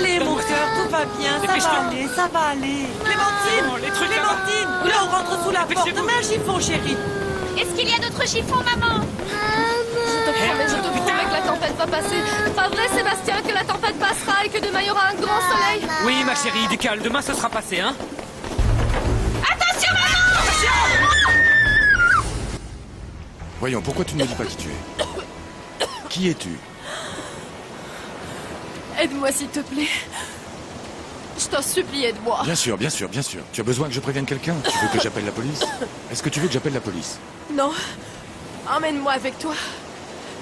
Allez, mon cœur, tout va bien, ça va aller, ça va aller. Clémentine, les trucs Clémentine, là, on rentre sous la porte. Mets un chiffon, chérie. Est-ce qu'il y a d'autres chiffons, maman? Je te promets que la tempête va passer. Pas vrai, Sébastien, que la tempête passera et que demain il y aura un grand soleil? Oui, ma chérie, du calme. Demain, ce sera passé, hein? Attention, maman! Voyons, pourquoi tu ne me dis pas qui tu es? Qui es-tu? Aide-moi, s'il te plaît. Je t'en supplie, aide-moi. Bien sûr, bien sûr, bien sûr. Tu as besoin que je prévienne quelqu'un? Tu veux que j'appelle la police? Est-ce que tu veux que j'appelle la police? Non. Emmène-moi avec toi.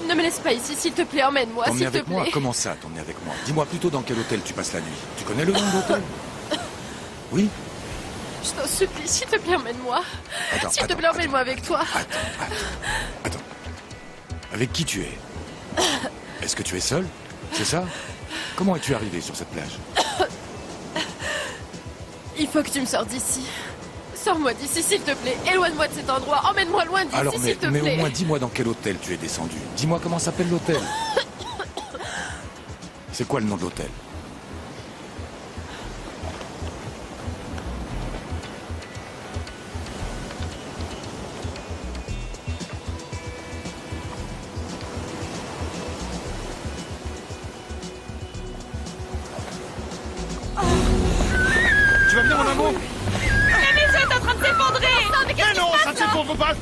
Ne me laisse pas ici, s'il te plaît, emmène-moi, T'emmener s'il te avec moi? plaît. Comment ça, t'emmener avec moi? Dis-moi plutôt dans quel hôtel tu passes la nuit. Tu connais le nom de l'hôtel? Oui? Je t'en supplie, s'il te plaît, emmène-moi. Attends, S'il te attends, plaît, emmène-moi avec toi. Attends. Avec qui tu es? Est-ce que tu es seul? C'est ça? Comment es-tu arrivé sur cette plage? Il faut que tu me sortes d'ici. Sors-moi d'ici, s'il te plaît. Éloigne-moi de cet endroit. Emmène-moi loin d'ici, Alors, s'il te mais plaît. au moins dis-moi dans quel hôtel tu es descendu. Dis-moi comment s'appelle l'hôtel. C'est quoi le nom de l'hôtel? Tu vas bien, mon amour? La maison est en train de s'effondrer! Mais non, ça ne s'effondre pas!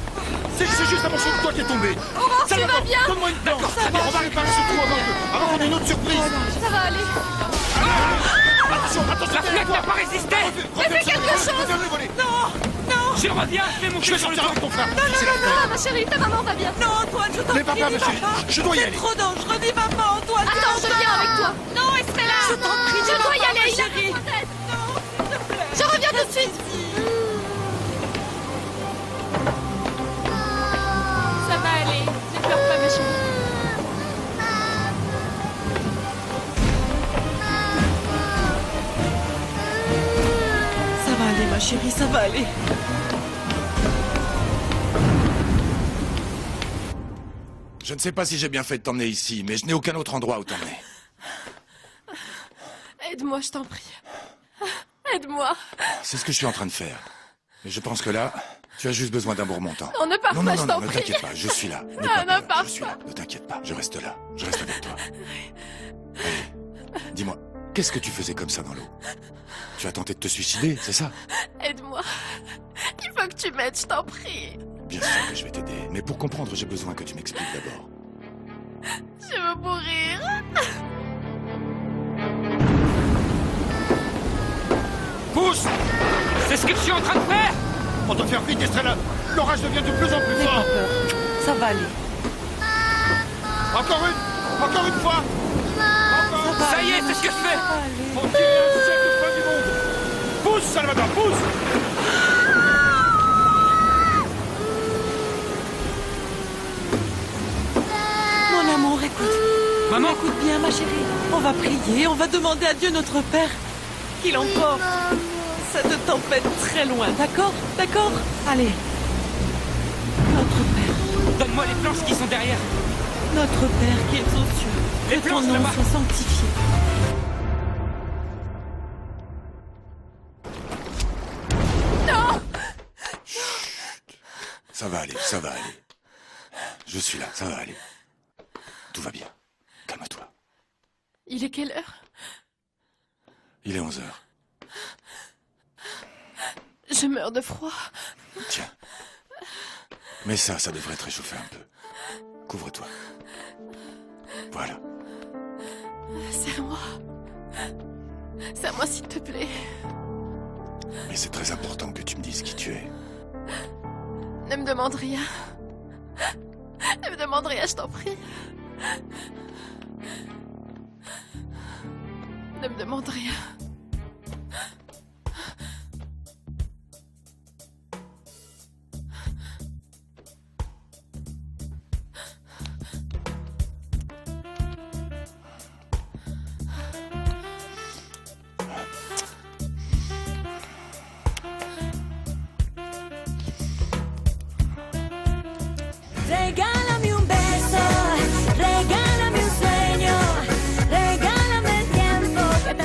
C'est juste un morceau de toi qui est tombé! Aurore, tu vas bien? Donne-moi une planche! On va réparer ce trou avant qu'on ait une autre surprise! Ça va aller. Attention, attention! La fenêtre n'a pas résisté! Fais quelque chose! Je reviens, je vais Je monter vais sur le sortir avec toit! ton frère! Ah, ma chérie, ta maman va bien. Non, Antoine, je t'en N'aie pas prie, peur, dis ma chérie. papa. Je dois y C'est aller. trop dangereux, dis papa, Antoine. Attends, je viens avec toi. Non, Estella! Je t'en prie, dis Je dois y papa, aller, ma il a chérie. besoin d'aide. Non, s'il te plaît. Je reviens tout de suite. Ça va aller. Ne pleure pas, ma chérie. Ça va aller, ma chérie, ça va aller. Je ne sais pas si j'ai bien fait de t'emmener ici, mais je n'ai aucun autre endroit où t'emmener. Aide-moi, je t'en prie. Aide-moi. C'est ce que je suis en train de faire. Mais je pense que là, tu as juste besoin d'un bon remontant. Non, ne pars non, pas, non, je non, t'en ne prie. t'inquiète pas, je suis là. N'aie Ah, pas ne peur, pars je suis pas. là, ne t'inquiète pas, je reste là, je reste avec toi. Allez, dis-moi, qu'est-ce que tu faisais comme ça dans l'eau? Tu as tenté de te suicider, c'est ça? Aide-moi. Il faut que tu m'aides, je t'en prie. Bien sûr que je vais t'aider, mais pour comprendre, j'ai besoin que tu m'expliques d'abord. Je veux mourir. Pousse! C'est ce que je suis en train de faire! On doit faire vite, Estrella! L'orage devient de plus en plus N'aie pas fort! peur. Ça va aller. Encore une fois! Encore! Ça va Ça y est, aller, c'est ce que je ma fais. chérie, ça va aller. On dirait un chef de fin du monde! Pousse, Salvador, pousse! Mon amour, écoute. Maman! Écoute bien, ma chérie. On va prier, on va demander à Dieu notre Père qu'il emporte cette tempête très loin, d'accord? D'accord? Allez. Notre Père, Donne-moi les planches qui sont derrière! notre Père qui es aux cieux, Les que ton planches nom là-bas. soit sanctifié. Ça va aller, ça va aller. Je suis là, ça va aller. Tout va bien. Calme-toi. Il est quelle heure? Il est 11 heures. Je meurs de froid. Tiens. Mais ça devrait te réchauffer un peu. Couvre-toi. Voilà. Serre-moi. Serre-moi, s'il te plaît. Mais c'est très important que tu me dises qui tu es. Ne me demande rien. Ne me demande rien, je t'en prie. Ne me demande rien. Regálame un beso, regálame un sueño, regálame el tiempo que te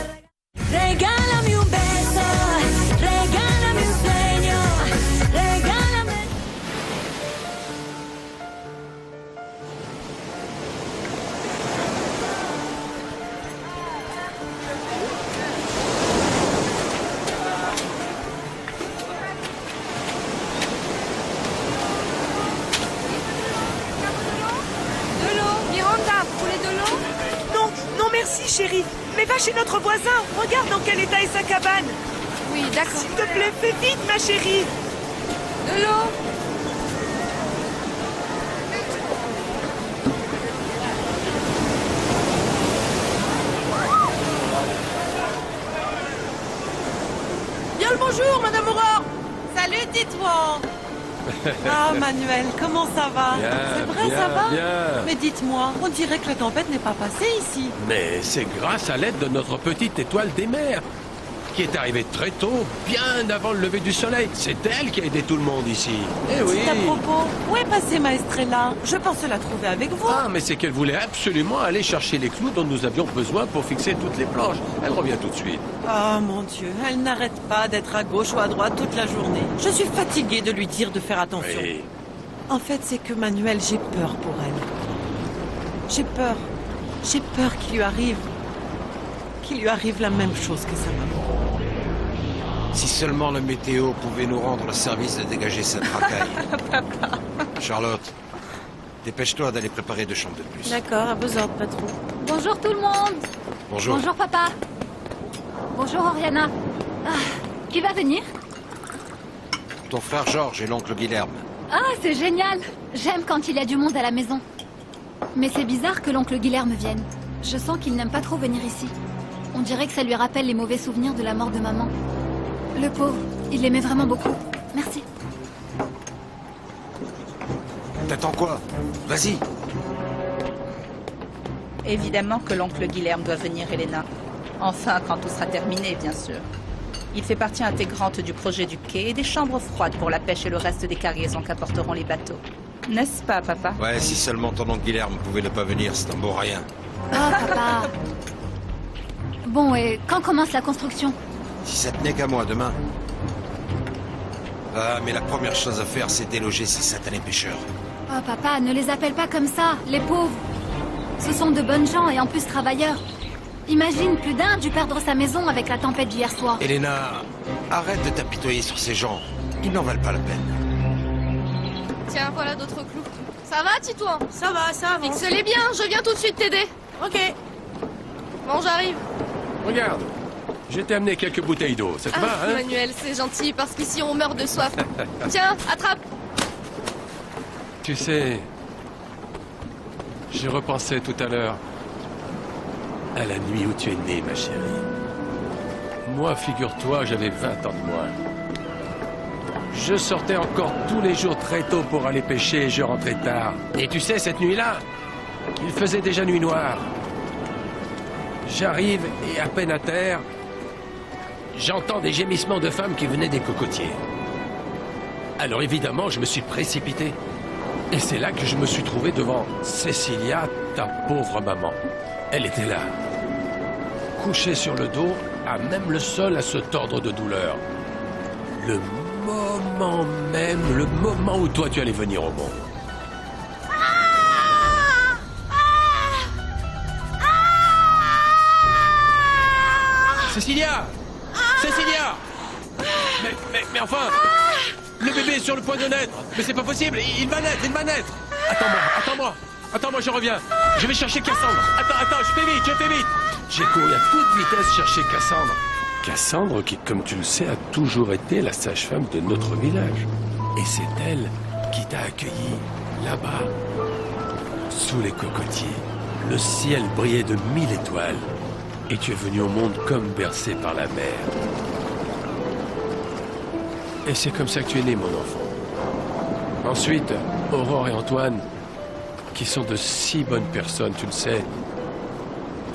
Merci, chérie. Mais va chez notre voisin. Regarde dans quel état est sa cabane. Oui, d'accord. S'il te plaît, fais vite, ma chérie. De l'eau. Bien le bonjour, Madame Aurore. Salut, dites-moi. Ah, Manuel, comment ça va? Bien, C'est vrai, bien, ça va? bien. Mais dites-moi, on dirait que la tempête n'est pas passée ici. Mais c'est grâce à l'aide de notre petite étoile des mers, qui est arrivée très tôt, bien avant le lever du soleil. C'est elle qui a aidé tout le monde ici. Eh oui. C'est à propos. Où est passée Maestrella? Je pensais la trouver avec vous. Ah, mais c'est qu'elle voulait absolument aller chercher les clous dont nous avions besoin pour fixer toutes les planches. Elle revient tout de suite. Oh mon Dieu, elle n'arrête pas d'être à gauche ou à droite toute la journée. Je suis fatiguée de lui dire de faire attention. Oui. En fait, c'est que Manuel, j'ai peur pour elle. J'ai peur. J'ai peur qu'il lui arrive la même chose que sa maman. Si seulement le météo pouvait nous rendre le service de dégager cette racaille. Charlotte, dépêche-toi d'aller préparer 2 chambres de plus. D'accord, à vos ordres, patron. Bonjour tout le monde. Bonjour. Bonjour papa. Bonjour Oriana. Ah, qui va venir? Ton frère Georges et l'oncle Guilherme. Ah, c'est génial. J'aime quand il y a du monde à la maison. Mais c'est bizarre que l'oncle Guilherme vienne. Je sens qu'il n'aime pas trop venir ici. On dirait que ça lui rappelle les mauvais souvenirs de la mort de maman. Le pauvre, il l'aimait vraiment beaucoup. Merci. T'attends quoi? Vas-y. Évidemment que l'oncle Guilherme doit venir, Elena. Enfin, quand tout sera terminé, bien sûr. Il fait partie intégrante du projet du quai et des chambres froides pour la pêche et le reste des cargaisons qu'apporteront les bateaux. N'est-ce pas, papa? Ouais, si seulement ton oncle Guilherme pouvait ne pas venir, c'est un beau rien. Oh papa. Bon, et quand commence la construction? Si ça tenait qu'à moi demain. Ah, mais la première chose à faire, c'est déloger ces satanés pêcheurs. Oh papa, ne les appelle pas comme ça, les pauvres. Ce sont de bonnes gens et en plus travailleurs. Imagine, plus d'un a dû perdre sa maison avec la tempête d'hier soir. Elena, arrête de t'apitoyer sur ces gens. Ils n'en valent pas la peine. Tiens, voilà d'autres clous. Ça va, Titouan? Ça va, ça avance. Fixe-les bien, je viens tout de suite t'aider. Ok. Bon, j'arrive. Regarde, je t'ai amené quelques bouteilles d'eau. Ça te va, hein? Manuel, c'est gentil, parce qu'ici on meurt de soif. Tiens, attrape. Tu sais, j'ai repensé tout à l'heure à la nuit où tu es née, ma chérie. Moi, figure-toi, j'avais 20 ans de moins. Je sortais encore tous les jours très tôt pour aller pêcher et je rentrais tard. Et tu sais, cette nuit-là, il faisait déjà nuit noire. J'arrive et à peine à terre, j'entends des gémissements de femmes qui venaient des cocotiers. Alors évidemment, je me suis précipité. Et c'est là que je me suis trouvé devant Cecilia, ta pauvre maman. Elle était là, couchée sur le dos, à même le sol à se tordre de douleur. Le moment même, le moment où toi tu allais venir au monde. Cecilia! Cecilia! Mais enfin! Le bébé est sur le point de naître! Mais c'est pas possible! Il va naître! Attends-moi, je reviens! Je vais chercher Cassandre! Attends, je fais vite! J'ai couru à toute vitesse chercher Cassandre. Cassandre qui, comme tu le sais, a toujours été la sage-femme de notre village. Et c'est elle qui t'a accueilli là-bas, sous les cocotiers. Le ciel brillait de 1000 étoiles. Et tu es venu au monde comme bercé par la mer. Et c'est comme ça que tu es né, mon enfant. Ensuite, Aurore et Antoine, qui sont de si bonnes personnes, tu le sais,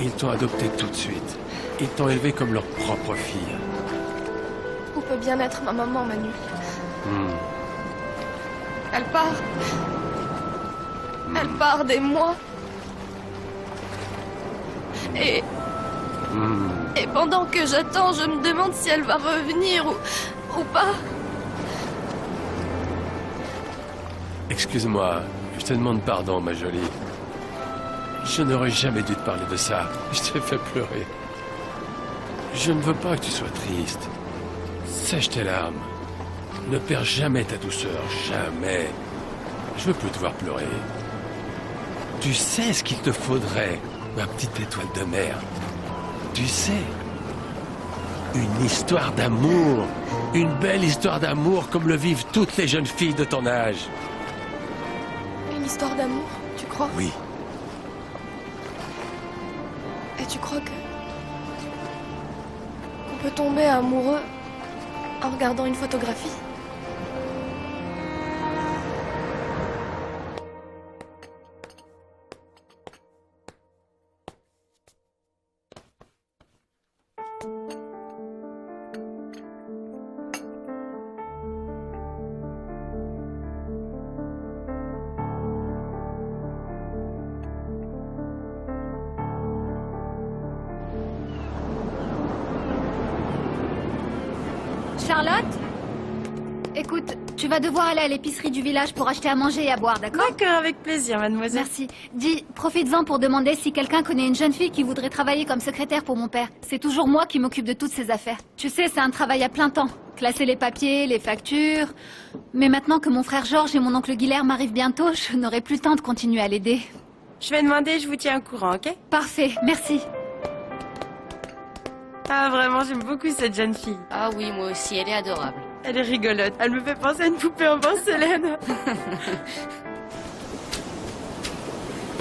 ils t'ont adopté tout de suite. Ils t'ont élevé comme leur propre fille. Où peut bien être ma maman, Manu? Elle part. Elle part des mois. Et pendant que j'attends, je me demande si elle va revenir ou pas. Excuse-moi, je te demande pardon, ma jolie. Je n'aurais jamais dû te parler de ça. Je t'ai fait pleurer. Je ne veux pas que tu sois triste. Sèche tes larmes. Ne perds jamais ta douceur, jamais. Je veux plus te voir pleurer. Tu sais ce qu'il te faudrait Ma petite étoile de mer. Tu sais, une histoire d'amour. Une belle histoire d'amour comme le vivent toutes les jeunes filles de ton âge. Une histoire d'amour, tu crois? Oui. Et tu crois que... qu'on peut tomber amoureux en regardant une photographie? Charlotte? Écoute, tu vas devoir aller à l'épicerie du village pour acheter à manger et à boire, d'accord? D'accord, avec plaisir, mademoiselle. Merci. Dis, profites-en pour demander si quelqu'un connaît une jeune fille qui voudrait travailler comme secrétaire pour mon père. C'est toujours moi qui m'occupe de toutes ces affaires. Tu sais, c'est un travail à plein temps. Classer les papiers, les factures... Mais maintenant que mon frère Georges et mon oncle Guilherme arrivent bientôt, je n'aurai plus le temps de continuer à l'aider. Je vais demander, je vous tiens au courant, ok? Parfait, merci. Ah, vraiment, j'aime beaucoup cette jeune fille. Ah oui, moi aussi, elle est adorable. Elle est rigolote. Elle me fait penser à une poupée en porcelaine.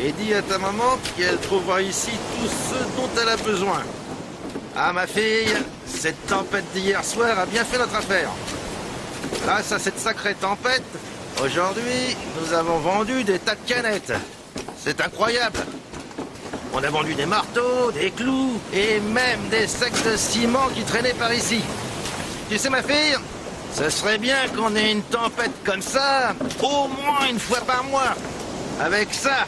Et dis à ta maman qu'elle trouvera ici tout ce dont elle a besoin. Ah, ma fille, cette tempête d'hier soir a bien fait notre affaire. Grâce à cette sacrée tempête, aujourd'hui, nous avons vendu des tas de canettes. C'est incroyable. On a vendu des marteaux, des clous et même des sacs de ciment qui traînaient par ici. Tu sais, ma fille, ce serait bien qu'on ait une tempête comme ça, au moins une fois par mois. Avec ça,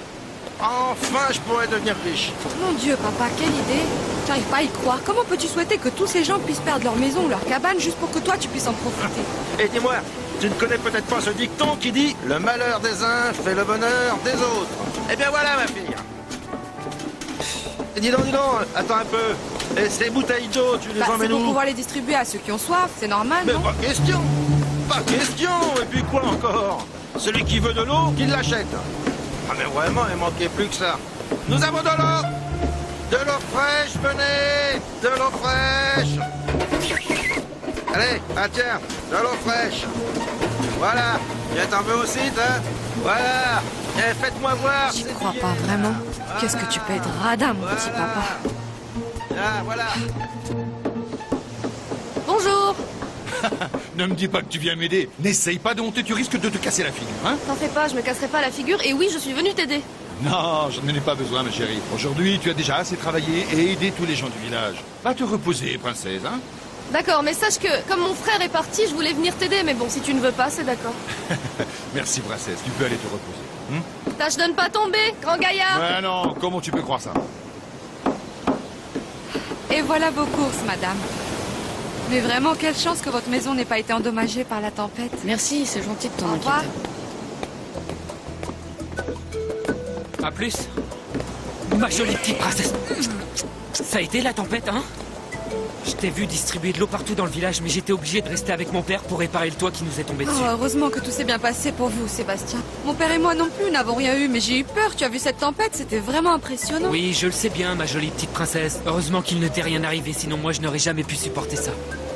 enfin, je pourrais devenir riche. Mon Dieu, papa, quelle idée! J'arrive pas à y croire. Comment peux-tu souhaiter que tous ces gens puissent perdre leur maison ou leur cabane juste pour que toi, tu puisses en profiter? Et dis-moi, tu ne connais peut-être pas ce dicton qui dit « Le malheur des uns fait le bonheur des autres ». Eh bien voilà, ma fille. Et dis donc, attends un peu. Et ces bouteilles d'eau, tu les emmènes c'est pour où? pouvoir les distribuer à ceux qui ont soif, c'est normal, Mais non? pas question. Pas question. Et puis quoi encore? Celui qui veut de l'eau, qu'il l'achète. Ah mais vraiment, il manquait plus que ça. Nous avons de l'eau. De l'eau fraîche, venez. De l'eau fraîche. Allez, ah tiens, de l'eau fraîche. Voilà. Viens, t'en veux aussi, hein? Voilà. Et faites-moi voir. J'y crois pas, vraiment. Qu'est-ce que tu peux être radin, mon petit papa. Ah, voilà. Bonjour! Ne me dis pas que tu viens m'aider. N'essaye pas de monter, tu risques de te casser la figure, hein? T'en fais pas, je me casserai pas la figure et oui, je suis venue t'aider. Non, je n'en ai pas besoin, ma chérie. Aujourd'hui, tu as déjà assez travaillé et aidé tous les gens du village. Va te reposer, princesse, hein? D'accord, mais sache que, comme mon frère est parti, je voulais venir t'aider, mais bon, si tu ne veux pas, c'est d'accord. Merci, princesse, tu peux aller te reposer. Tâche de ne pas tomber, grand gaillard! Ouais, non, comment tu peux croire ça? Et voilà vos courses, madame. Mais vraiment, quelle chance que votre maison n'ait pas été endommagée par la tempête. Merci, c'est gentil de t'en Au revoir. inquiéter. À plus. Ma jolie petite princesse. Ça a été la tempête, hein? Je t'ai vu distribuer de l'eau partout dans le village, mais j'étais obligé de rester avec mon père pour réparer le toit qui nous est tombé dessus. Oh, heureusement que tout s'est bien passé pour vous, Sébastien. Mon père et moi non plus n'avons rien eu, mais j'ai eu peur. Tu as vu cette tempête? C'était vraiment impressionnant. Oui, je le sais bien, ma jolie petite princesse. Heureusement qu'il ne t'est rien arrivé, sinon moi je n'aurais jamais pu supporter ça.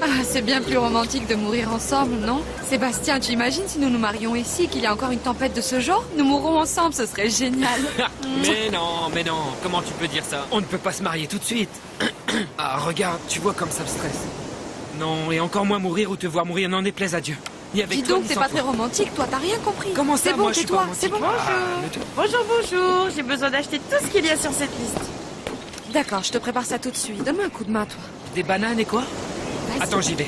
Ah, c'est bien plus romantique de mourir ensemble, non? Sébastien, tu imagines si nous nous marions ici, qu'il y a encore une tempête de ce genre? Nous mourrons ensemble, ce serait génial. Mais non, comment tu peux dire ça? On ne peut pas se marier tout de suite. Ah, regarde, tu vois comme ça me stresse. Non, et encore moins mourir ou te voir mourir, n'en déplaise à Dieu. Ni avec Dis toi, donc, ni t'es sans pas toi. très romantique, toi, t'as rien compris. Comment ça, C'est bon, moi, je suis tais-toi, pas c'est bon. romantique. Bonjour, j'ai besoin d'acheter tout ce qu'il y a sur cette liste. D'accord, je te prépare ça tout de suite. Donne-moi un coup de main, toi. Des bananes et quoi? Vas-y. Attends, j'y vais.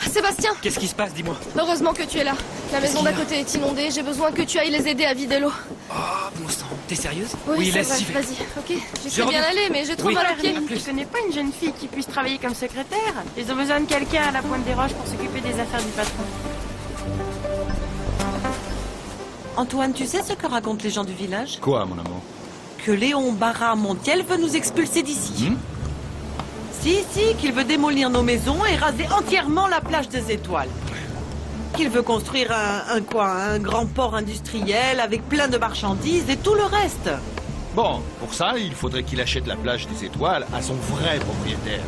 Sébastien, Qu'est-ce qui se passe, dis-moi? heureusement que tu es là. La maison d'à côté est inondée, j'ai besoin que tu ailles les aider à vider l'eau. Oh, bon sang, t'es sérieuse? Oui, c'est laisse, vrai, j'y vais. vas-y, ok. J'y suis reviens. bien allée, mais j'ai trop Oui. mal aux pieds. Tu connais pas une jeune fille qui puisse travailler comme secrétaire? Ils ont besoin de quelqu'un à la Pointe des Roches pour s'occuper des affaires du patron. Antoine, tu sais ce que racontent les gens du village? Quoi, mon amour? Que Léon Barra Montiel veut nous expulser d'ici. Si, qu'il veut démolir nos maisons et raser entièrement la plage des Étoiles. Qu'il veut construire un grand port industriel avec plein de marchandises et tout le reste. Bon, pour ça, il faudrait qu'il achète la plage des étoiles à son vrai propriétaire.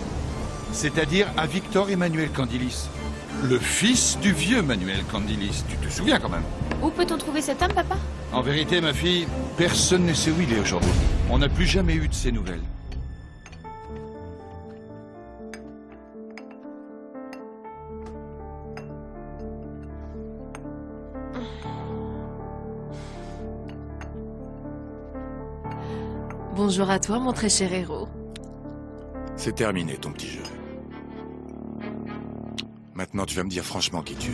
C'est-à-dire à Victor Emmanuel Candilis. Le fils du vieux Manuel Candilis. Tu te souviens quand même? Où peut-on trouver cet homme, papa? En vérité, ma fille, personne ne sait où il est aujourd'hui. On n'a plus jamais eu de ses nouvelles. Bonjour à toi, mon très cher héros. C'est terminé, ton petit jeu. Maintenant, tu vas me dire franchement qui tu es.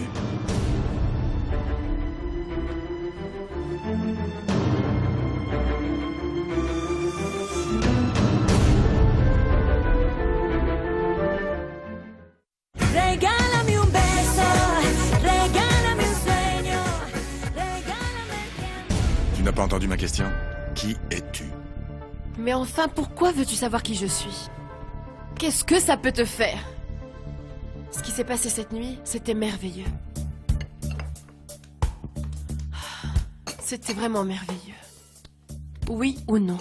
Regálame un beso, regálame un sueño, regálame el Tu n'as pas entendu ma question? Qui es-tu? Mais enfin, pourquoi veux-tu savoir qui je suis? Qu'est-ce que ça peut te faire? Ce qui s'est passé cette nuit, c'était merveilleux. C'était vraiment merveilleux. Oui ou non?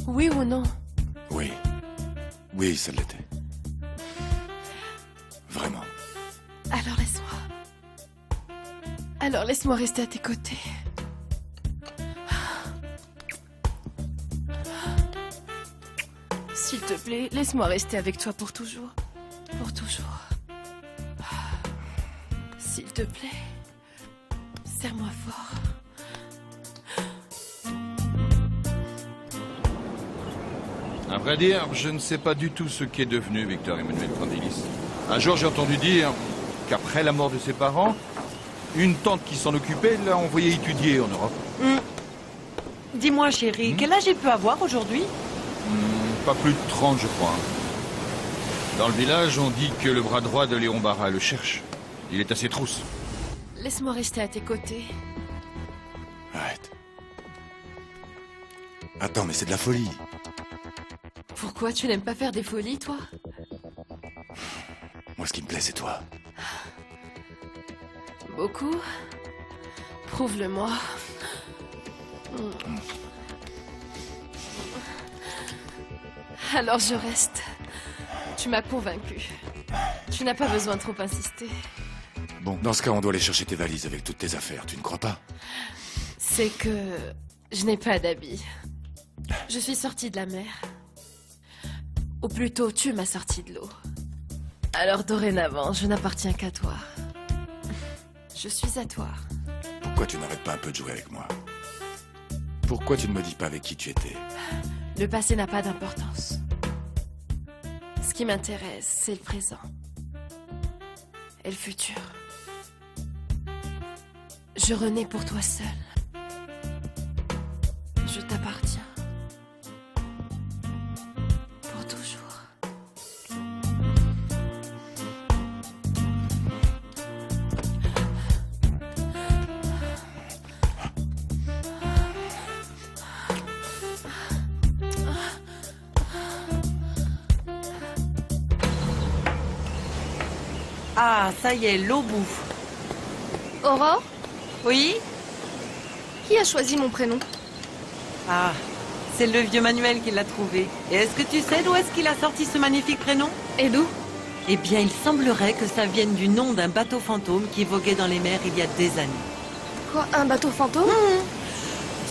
Oui ou non? Oui. Oui, ça l'était. Vraiment. Alors laisse-moi rester à tes côtés. S'il te plaît, laisse-moi rester avec toi pour toujours. Pour toujours. S'il te plaît, serre-moi fort. À vrai dire, je ne sais pas du tout ce qu'est devenu Victor Emmanuel Candilis. Un jour, j'ai entendu dire qu'après la mort de ses parents, une tante qui s'en occupait l'a envoyé étudier en Europe. Dis-moi, chérie, quel âge il peut avoir aujourd'hui? Pas plus de 30, je crois. Dans le village, on dit que le bras droit de Léon Barra le cherche. Il est à ses trousses. Laisse-moi rester à tes côtés. Arrête. Attends, mais c'est de la folie. Pourquoi tu n'aimes pas faire des folies, toi? Moi, ce qui me plaît, c'est toi. Beaucoup? Prouve-le-moi. Alors je reste. Tu m'as convaincu. Tu n'as pas besoin de trop insister. Bon, dans ce cas, on doit aller chercher tes valises avec toutes tes affaires, tu ne crois pas? C'est que je n'ai pas d'habits. Je suis sortie de la mer. Ou plutôt, tu m'as sortie de l'eau. Alors dorénavant, je n'appartiens qu'à toi. Je suis à toi. Pourquoi tu n'arrêtes pas un peu de jouer avec moi? Pourquoi tu ne me dis pas avec qui tu étais? Le passé n'a pas d'importance. Ce qui m'intéresse, c'est le présent. Et le futur. Je renais pour toi seul. Je t'appartiens. Pour toujours. Ah, ça y est, l'eau bouffe. Aurore? Oui? Qui a choisi mon prénom? Ah, c'est le vieux Manuel qui l'a trouvé. Et est-ce que tu sais d'où est-ce qu'il a sorti ce magnifique prénom? Et d'où? Eh bien, il semblerait que ça vienne du nom d'un bateau fantôme qui voguait dans les mers il y a des années. Quoi, un bateau fantôme?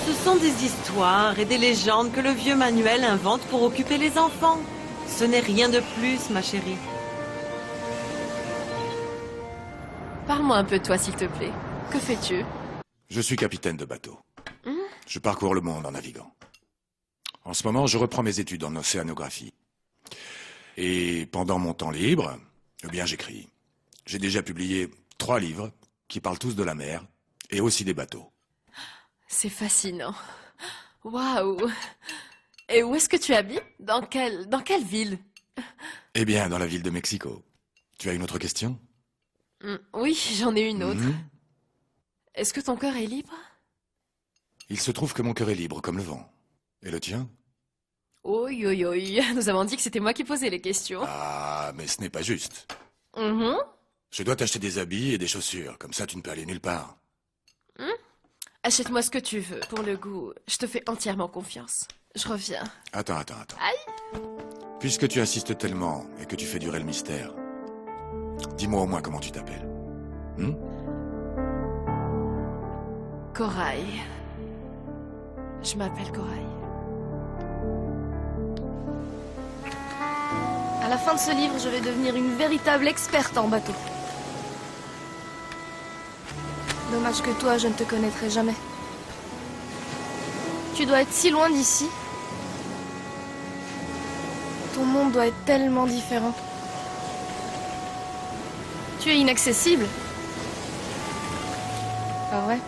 Ce sont des histoires et des légendes que le vieux Manuel invente pour occuper les enfants. Ce n'est rien de plus, ma chérie. Parle-moi un peu de toi, s'il te plaît. Que fais-tu? Je suis capitaine de bateau. Je parcours le monde en naviguant. En ce moment, je reprends mes études en océanographie. Et pendant mon temps libre, eh bien, j'écris. J'ai déjà publié 3 livres qui parlent tous de la mer et aussi des bateaux. C'est fascinant. Waouh! Et où est-ce que tu habites? Dans quelle ville? Eh bien, dans la ville de Mexico. Tu as une autre question? Oui, j'en ai une autre. Est-ce que ton cœur est libre? Il se trouve que mon cœur est libre comme le vent. Et le tien? Oi, oi, oi. Nous avons dit que c'était moi qui posais les questions. Ah, mais ce n'est pas juste. Mhm. Je dois t'acheter des habits et des chaussures. Comme ça, tu ne peux aller nulle part. Achète-moi ce que tu veux. Pour le goût, je te fais entièrement confiance. Je reviens. Attends. Aïe! Puisque tu insistes tellement et que tu fais durer le mystère, dis-moi au moins comment tu t'appelles. Corail. Je m'appelle Corail. À la fin de ce livre, je vais devenir une véritable experte en bateau. Dommage que toi, je ne te connaîtrai jamais. Tu dois être si loin d'ici. Ton monde doit être tellement différent. Tu es inaccessible. Pas vrai ?